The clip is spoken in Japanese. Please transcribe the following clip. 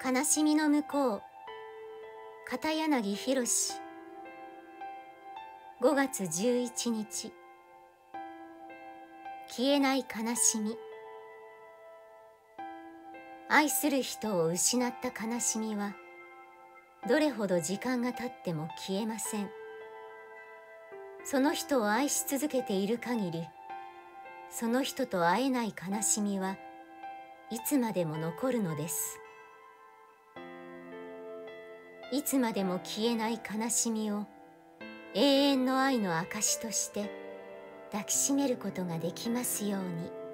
悲しみの向こう、片柳宏。5月11日。消えない悲しみ。愛する人を失った悲しみは、どれほど時間が経っても消えません。その人を愛し続けている限り、その人と会えない悲しみはいつまでも残るのです。いつまでも消えない悲しみを永遠の愛の証として抱きしめることができますように。